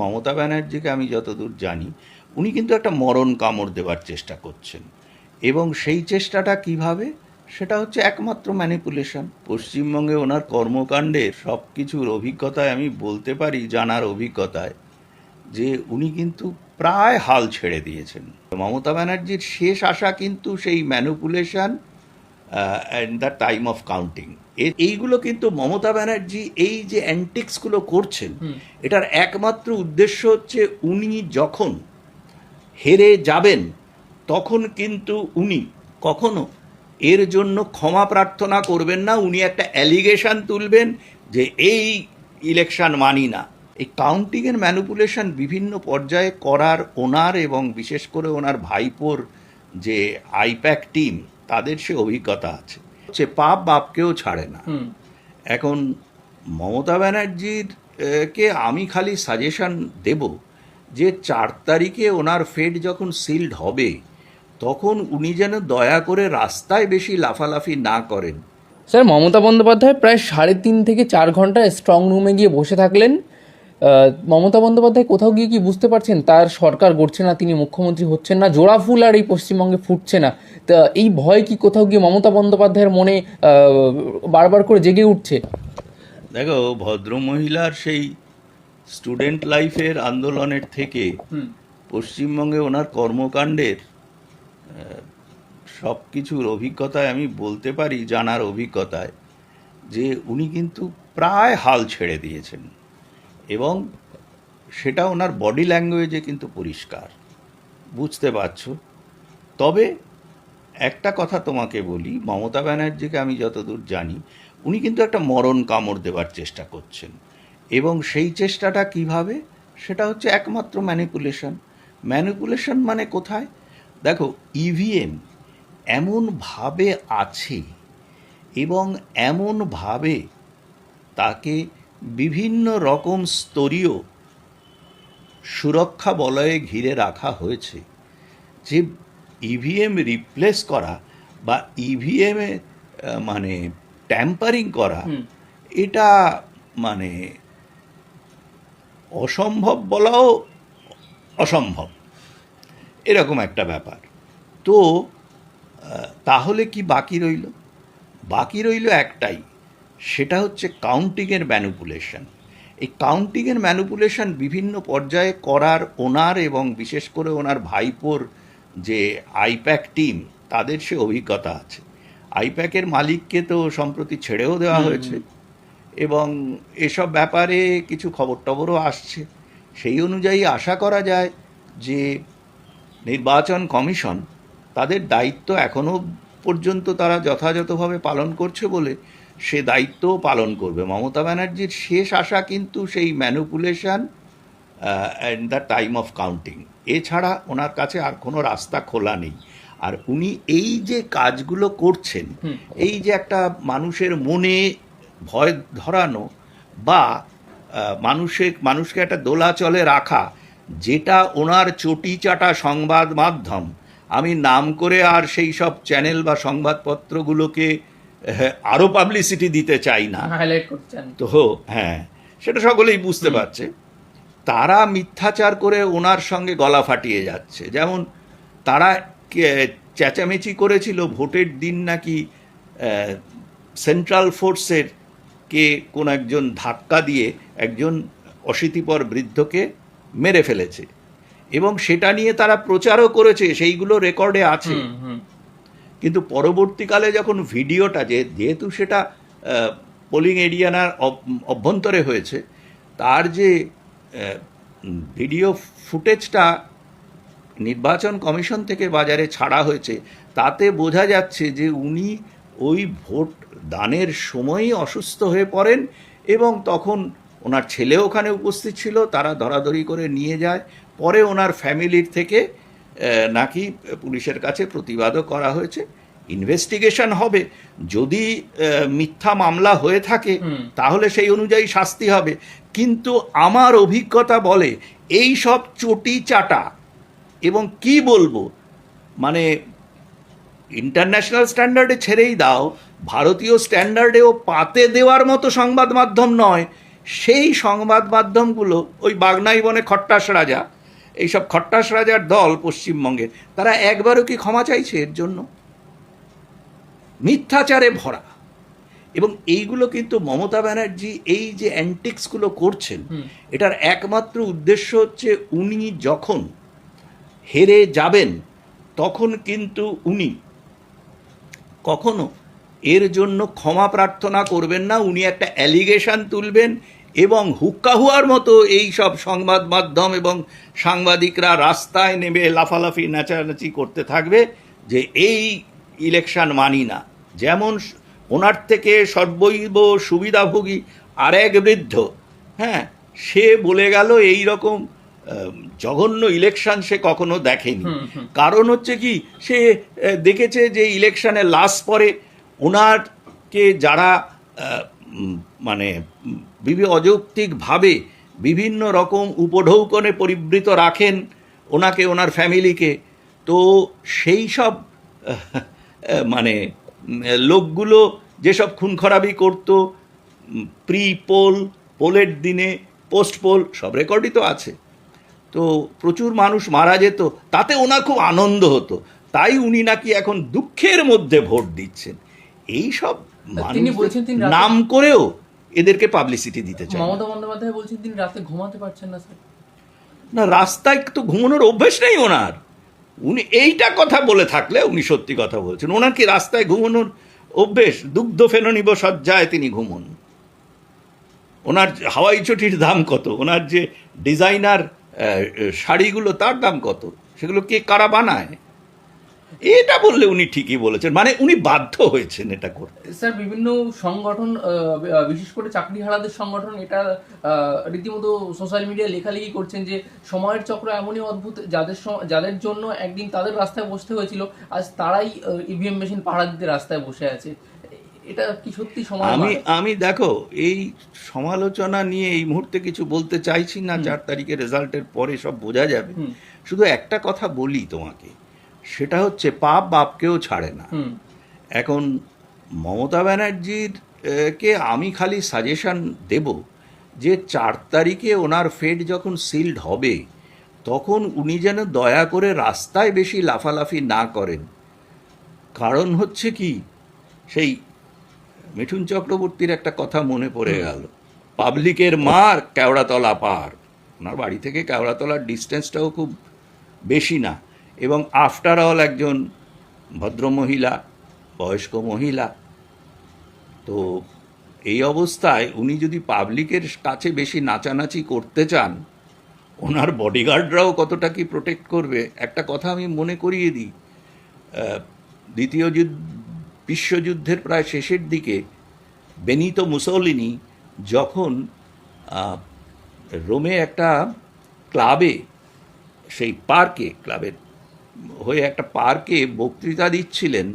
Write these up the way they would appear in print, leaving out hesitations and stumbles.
মমতা ব্যানার্জিকে আমি যতদূর জানি উনি কিন্তু একটা মরণ কামড় দেওয়ার চেষ্টা করছেন, এবং সেই চেষ্টাটা কিভাবে, সেটা হচ্ছে একমাত্র ম্যানিপুলেশন। পশ্চিমবঙ্গে ওনার কর্মকাণ্ডের সব কিছুর অভিজ্ঞতায় আমি বলতে পারি, জানার অভিজ্ঞতায়, যে উনি কিন্তু প্রায় হাল ছেড়ে দিয়েছেন। মমতা ব্যানার্জির শেষ আশা কিন্তু সেই manipulation and the time of counting. এইগুলো কিন্তু মমতা ব্যানার্জি এই যে অ্যান্টিক্সগুলো করছেন, এটার একমাত্র উদ্দেশ্য হচ্ছে উনি যখন হেরে যাবেন তখন কিন্তু উনি কখনো এর জন্য ক্ষমা প্রার্থনা করবেন না। উনি একটা অ্যালিগেশন তুলবেন যে এই ইলেকশন মানি না। এই কাউন্টিংয়ের ম্যানিপুলেশন বিভিন্ন পর্যায়ে করার ওনার এবং বিশেষ করে ওনার ভাইপোর যে আইপ্যাক টিম, তাদের সে অভিজ্ঞতা আছে। সে পাপ বাপকেও ছাড়ে না। এখন মমতা ব্যানার্জির কে আমি খালি সাজেশন দেব যে 4 তারিখে ওনার ফেড যখন সিলড হবে তখন উনি যেন দয়া করে রাস্তায় বেশি লাফালাফি না করেন। স্যার, মমতা বন্দ্যোপাধ্যায় প্রায় 3.5 থেকে 4 ঘন্টা স্ট্রং রুমে গিয়ে বসে থাকলেন। মমতা বন্দ্যোপাধ্যায় কোথাও গিয়ে কি বুঝতে পারছেন তার সরকার গড়ছে না, তিনি মুখ্যমন্ত্রী হচ্ছেন না, জোড়া ফুল আর এই পশ্চিমবঙ্গে ফুটছে না? তা এই ভয় কি কোথাও গিয়ে মমতা বন্দ্যোপাধ্যায়ের মনে বারবার করে জেগে উঠছে? দেখো, ভদ্রমহিলার সেই স্টুডেন্ট লাইফের আন্দোলনের থেকে পশ্চিমবঙ্গে ওনার কর্মকাণ্ডের সব কিছুর অভিজ্ঞতায় আমি বলতে পারি, জানার অভিজ্ঞতায়, যে উনি কিন্তু প্রায় হাল ছেড়ে দিয়েছেন, এবং সেটা ওনার বডি ল্যাঙ্গুয়েজে কিন্তু পরিষ্কার, বুঝতে পারছো। তবে একটা কথা তোমাকে বলি, মমতা ব্যানার্জিকে আমি যতদূর জানি উনি কিন্তু একটা মরণ কামড় দেওয়ার চেষ্টা করছেন, এবং সেই চেষ্টাটা কিভাবে, সেটা হচ্ছে একমাত্র ম্যানিপুলেশন। ম্যানিপুলেশন মানে কোথায়? দেখো, ইভিএম এমনভাবে আছে এবং এমনভাবে তাকে বিভিন্ন রকম স্তরীয় সুরক্ষা বলয়ে ঘিরে রাখা হয়েছে যে ইভিএম রিপ্লেস করা বা ইভিএমে মানে ট্যাম্পারিং করা, এটা মানে অসম্ভব বলাও অসম্ভব, এরকম একটা ব্যাপার। তো তাহলে কি বাকি রইল? বাকি রইল একটাই, সেটা হচ্ছে কাউন্টিংয়ের ম্যানিপুলেশন। এই কাউন্টিংয়ের ম্যানিপুলেশন বিভিন্ন পর্যায়ে করার ওনার এবং বিশেষ করে ওনার ভাইপোর যে আইপ্যাক টিম, তাদের সে অভিজ্ঞতা আছে। আইপ্যাকের মালিককে তো সম্প্রতি ছেড়েও দেওয়া হয়েছে, এবং এসব ব্যাপারে কিছু খবর টবরও আসছে। সেই অনুযায়ী আশা করা যায় যে নির্বাচন কমিশন তাদের দায়িত্ব এখনও পর্যন্ত তারা যথাযথভাবে পালন করছে বলে সে দায়িত্বও পালন করবে। মমতা ব্যানার্জির শেষ আশা কিন্তু সেই manipulation and the time of counting, এছাড়া ওনার কাছে আর কোনো রাস্তা খোলা নেই। আর উনি এই যে কাজগুলো করছেন, এই যে একটা মানুষের মনে ভয় ধরানো বা মানুষকে একটা দোলাচলে রাখা, যেটা ওনার চটি চাটা সংবাদ মাধ্যম, আমি নাম করে আর সেই সব চ্যানেল বা সংবাদপত্রগুলোকে আরও পাবলিসিটি দিতে চাই না, হাইলাইট করছেন তো হ্যাঁ, সেটা সকলেই বুঝতে পারছে। তারা মিথ্যাচার করে ওনার সঙ্গে গলা ফাটিয়ে যাচ্ছে। যেমন তারা চেঁচামেচি করেছিল ভোটের দিন নাকি সেন্ট্রাল ফোর্সের কে কোন একজন ধাক্কা দিয়ে একজন অশীতিপর বৃদ্ধকে মেরে ফেলেছে, এবং সেটা নিয়ে তারা প্রচারও করেছে, সেইগুলো রেকর্ডে আছে। কিন্তু পরবর্তীকালে যখন ভিডিওটা, যেহেতু সেটা পোলিং এরিয়ার অভ্যন্তরে হয়েছে, তার যে ভিডিও ফুটেজটা নির্বাচন কমিশন থেকে বাজারে ছাড়া হয়েছে, তাতে বোঝা যাচ্ছে যে উনি ওই ভোট দানের সময়ই অসুস্থ হয়ে পড়েন, এবং তখন ওনার ছেলে ওখানে উপস্থিত ছিল, তারা ধরাধরি করে নিয়ে যায়। পরে ওনার ফ্যামিলির থেকে নাকি পুলিশের কাছে প্রতিবাদও করা হয়েছে। ইনভেস্টিগেশন হবে, যদি মিথ্যা মামলা হয়ে থাকে তাহলে সেই অনুযায়ী শাস্তি হবে। কিন্তু আমার অভিজ্ঞতা বলে এই সব চটি চাটা, এবং কি বলবো, মানে ইন্টারন্যাশনাল স্ট্যান্ডার্ডে ছেড়েই দাও, ভারতীয় স্ট্যান্ডার্ডেও পাতে দেওয়ার মতো সংবাদ মাধ্যম নয়। সেই সংবাদ মাধ্যমগুলো ওই বাগনাই বনে খট্টাস রাজা, এইসব খট্টাস রাজার দল পশ্চিমবঙ্গের, তারা একবারও কি ক্ষমা চাইছে এর জন্য? মিথ্যাচারে ভরা। এবং এইগুলো কিন্তু মমতা ব্যানার্জি এই যে অ্যান্টিক্সগুলো করছেন, এটার একমাত্র উদ্দেশ্য হচ্ছে উনি যখন হেরে যাবেন তখন কিন্তু উনি কখনো এর জন্য ক্ষমা প্রার্থনা করবেন না। উনি একটা অ্যালিগেশন তুলবেন এবং হুক্কা হুয়ার মতো এই সব সংবাদ মাধ্যম এবং সাংবাদিকরা রাস্তায় নেমে লাফালাফি নাচানাচি করতে থাকবে যে এই ইলেকশন মানি না। যেমন ওনার থেকে সর্বৈব সুবিধাভোগী আর এক বৃদ্ধ, হ্যাঁ, সে বলে গেল এই রকম জঘন্য ইলেকশন সে কখনো দেখেনি। কারণ হচ্ছে কি, সে দেখেছে যে ইলেকশনে লাস্ট পরে ওনারকে যারা মানে অযৌক্তিকভাবে বিভিন্ন রকম উপঢৌকনে পরিবৃত রাখেন ওনাকে, ওনার ফ্যামিলিকে, তো সেই সব মানে লোকগুলো যেসব খুন খারাপি করতো প্রি পোল, পোলের দিনে, পোস্ট পোল, সব রেকর্ডই তো আছে। তো প্রচুর মানুষ মারা যেত, তাতে ওনার খুব আনন্দ হতো, তাই উনি নাকি এখন দুঃখের মধ্যে ভোট দিচ্ছেন। এই সব তিনি বলছেন তিনি নাম করেও এদেরকে পাবলিসিটি দিতে চান। মমতা বন্দ্যোপাধ্যায় বলছেন তিনি রাতে ঘুমাতে পারছেন না স্যার। না, রাস্তায় তো ঘুমানোর অভ্যেস নেই ওনার। উনি এইটা কথা বলে থাকলে উনি সত্যি কথা বলছেন। ওনার কি রাস্তায় ঘুমানোর অভ্যেস? দুগ্ধ ফেননিব সজ্জায় তিনি ঘুমন। ওনার হাওয়াই চটির দাম কত? ওনার যে ডিজাইনার শাড়িগুলো তার দাম কত? সেগুলো কে কারা বানায়? এটা বললে উনি ঠিকই বলেছেন, মানে উনি বাধ্য হয়েছেন এটা করতে। স্যার বিভিন্ন সংগঠন, বিশেষ করে চাকরিহারাদের সংগঠন, এটা রীতিমতো সোশ্যাল মিডিয়ায় লেখালেখি করছেন যে সময়ের চক্র এমনই অদ্ভুত, যাদের জন্য একদিন তাদের রাস্তায় বসতে হয়েছিল, আজ তারাই ইভিএম মেশিন পাহারা দিতে রাস্তায় বসে আছে। এটা কি সত্যি সময়? আমি দেখো, এই সমালোচনা নিয়ে এই মুহূর্তে কিছু বলতে চাইছি না। 4 তারিখে রেজাল্টের পরে সব বোঝা যাবে। শুধু একটা কথা বলি তোমাকে, সেটা হচ্ছে পাপ বাপকেও ছাড়ে না। এখন মমতা ব্যানার্জির কে আমি খালি সাজেশন দেব যে 4 তারিখে ওনার ফেড যখন সিল্ড হবে তখন উনি যেন দয়া করে রাস্তায় বেশি লাফালাফি না করেন। কারণ হচ্ছে কি, সেই মিঠুন চক্রবর্তীর একটা কথা মনে পড়ে গেল, পাবলিকের মার কেওড়াতলা পার। ওনার বাড়ি থেকে কেওড়াতলার ডিস্টেন্সটাও খুব বেশি না, এবং আফটার অল একজন ভদ্রমহিলা, বয়স্ক মহিলা। তো এই অবস্থায় উনি যদি পাবলিকের কাছে বেশি নাচানাচি করতে চান, ওনার বডিগার্ডরাও কতটা কি প্রোটেক্ট করবে? একটা কথা আমি মনে করিয়ে দিই, দ্বিতীয় বিশ্বযুদ্ধের প্রায় শেষের দিকে বেনিতো মুসোলিনি যখন রোমে একটা ক্লাবে, সেই পার্কে, ক্লাবের হয়ে একটা পার্কে বক্তৃতা দিচ্ছিলেন,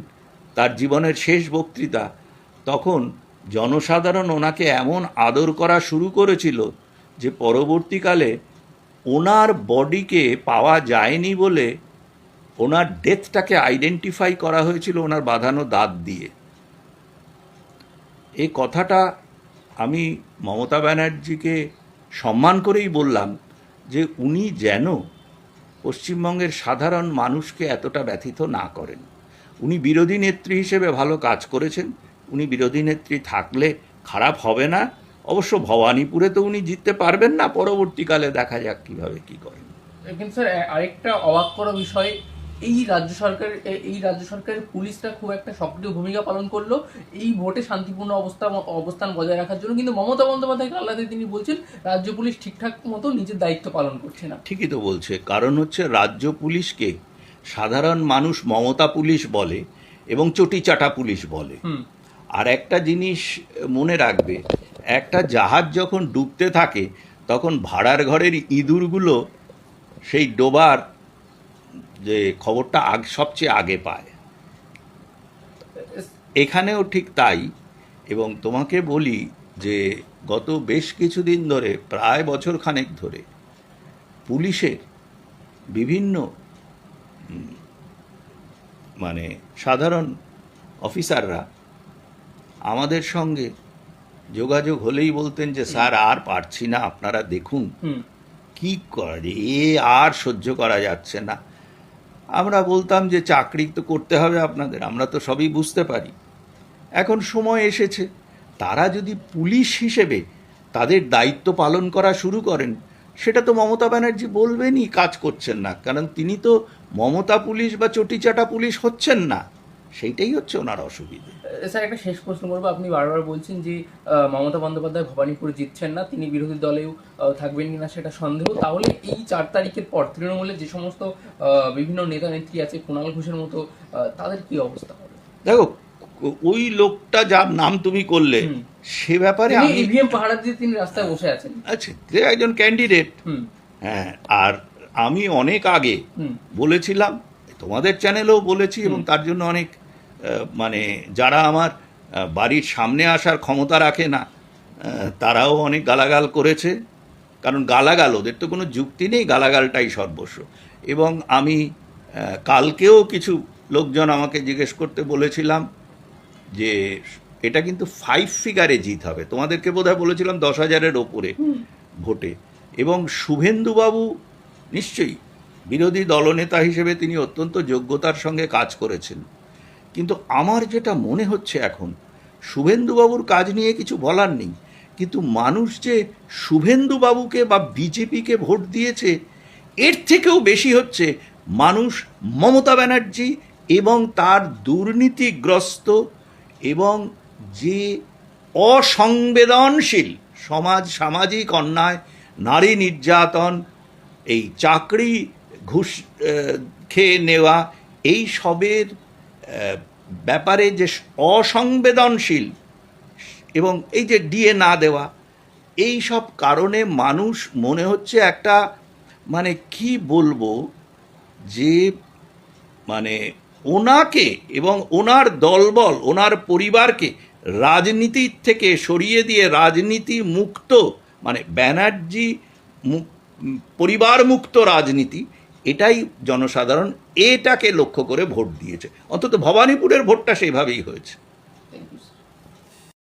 তার জীবনের শেষ বক্তৃতা, তখন জনসাধারণ ওনাকে এমন আদর করা শুরু করেছিল যে পরবর্তীকালে ওনার বডিকে পাওয়া যায়নি বলে ওনার ডেথটাকে আইডেন্টিফাই করা হয়েছিল ওনার বাঁধানো দাঁত দিয়ে। এই কথাটা আমি মমতা ব্যানার্জিকে সম্মান করেই বললাম যে উনি যেন পশ্চিমবঙ্গের সাধারণ মানুষকে এতটা ব্যথিত না করেন। উনি বিরোধী নেত্রী হিসেবে ভালো কাজ করেছেন, উনি বিরোধী নেত্রী থাকলে খারাপ হবে না। অবশ্য ভবানীপুরে তো উনি জিততে পারবেন না, পরবর্তীকালে দেখা যাক কীভাবে কী করেন। কিন্তু স্যার আরেকটা অবাক করা বিষয়, এই রাজ্য সরকারের পুলিশরা খুব একটা সক্রিয় ভূমিকা পালন করলো এই ভোটে শান্তিপূর্ণ অবস্থান বজায় রাখার জন্য, কিন্তু মমতা বন্দ্যোপাধ্যায় কাল্লাতে তিনি বলছেন রাজ্য পুলিশ ঠিকঠাক মতো নিজের দায়িত্ব পালন করছে না। ঠিকই তো বলছে, কারণ হচ্ছে রাজ্য পুলিশকে সাধারণ মানুষ মমতা পুলিশ বলে এবং চটিচাটা পুলিশ বলে। আর একটা জিনিস মনে রাখবে, একটা জাহাজ যখন ডুবতে থাকে তখন ভাড়ার ঘরের ইঁদুরগুলো সেই ডোবার যে খবরটা সবচেয়ে আগে পায়। এখানেও ঠিক তাই। এবং তোমাকে বলি যে গত বেশ কিছুদিন ধরে, প্রায় বছর খানেক ধরে, পুলিশের বিভিন্ন মানে সাধারণ অফিসাররা আমাদের সঙ্গে যোগাযোগ হলেই বলতেন যে স্যার আর পারছি না, আপনারা দেখুন হুম কি করে, আর সহ্য করা যাচ্ছে না। আমরা বলতাম যে চাকরি তো করতে হবে আপনাদের, আমরা তো সবই বুঝতে পারি। এখন সময় এসেছে, তারা যদি পুলিশ হিসেবে তাদের দায়িত্ব পালন করা শুরু করেন, সেটা তো মমতা ব্যানার্জি বলবেনই কাজ করছেন না, কারণ তিনি তো মমতা পুলিশ বা চটিচাটা পুলিশ হচ্ছেন না। সেইটাই হচ্ছে ওনার অসুবিধে। স্যার, একটা শেষ প্রশ্ন করবো। আপনি বারবার বলছেন যে মমতা বন্দ্যোপাধ্যায় ভবানীপুরে জিতছেন না, তিনি বিরোধী দলেও থাকবেন কিনা সেটা সন্দেহ। তাহলে এই 4 তারিখের পর তৃণমূলের যে সমস্ত বিভিন্ন নেতা নেত্রী আছে, কুণাল ঘোষের মতো, তাদের কি অবস্থা হবে? দেখো, ওই লোকটা যার নাম তুমি করলে, হুম। সে ব্যাপারে তিনি আমি ইভিএম পাহারা দিয়ে তিনি রাস্তায় বসে আছেন। আচ্ছা, সে একজন ক্যান্ডিডেট। হুম হ্যাঁ, আর আমি অনেক আগে হুম বলেছিলাম, তোমাদের চ্যানেলেও বলেছি, এবং হুম। তার জন্য অনেক মানে যারা আমার বাড়ির সামনে আসার ক্ষমতা রাখে না, তারাও অনেক গালাগাল করেছে। কারণ গালাগাল, ওদের তো কোনো যুক্তি নেই, গালাগালটাই সর্বস্ব। এবং আমি কালকেও কিছু লোকজন আমাকে জিজ্ঞেস করতে বলেছিলাম যে এটা কিন্তু 5 ফিগারে জিত হবে। তোমাদেরকে বোধহয় বলেছিলাম 10,000-এর ওপরে ভোটে। এবং শুভেন্দুবাবু নিশ্চয়ই বিরোধী দলনেতা হিসেবে তিনি অত্যন্ত যোগ্যতার সঙ্গে কাজ করেছেন, কিন্তু আমার যেটা মনে হচ্ছে এখন, শুভেন্দুবাবুর কাজ নিয়ে কিছু বলার নেই, কিন্তু মানুষ যে শুভেন্দুবাবুকে বা বিজেপিকে ভোট দিয়েছে, এর থেকেও বেশি হচ্ছে মানুষ মমতা ব্যানার্জি এবং তার দুর্নীতিগ্রস্ত এবং যে অসংবেদনশীল সমাজ, সামাজিক অন্যায়, নারী নির্যাতন, এই চাকরি ঘুষ খেয়ে নেওয়া, এই সবের ব্যাপারে যে অসংবেদনশীল, এবং এই যে ডিএ না দেওয়া, এই সব কারণে মানুষ মনে হচ্ছে একটা, মানে কি বলবো, যে মানে ওনাকে এবং ওনার দলবল, ওনার পরিবারকে রাজনীতির থেকে সরিয়ে দিয়ে রাজনীতি মুক্ত, মানে ব্যানার্জি পরিবার মুক্ত রাজনীতি, এটাই জনসাধারণ এটাকে লক্ষ্য করে ভোট দিয়েছে। অন্তত ভবানীপুরের ভোটটা সেইভাবেই হয়েছে।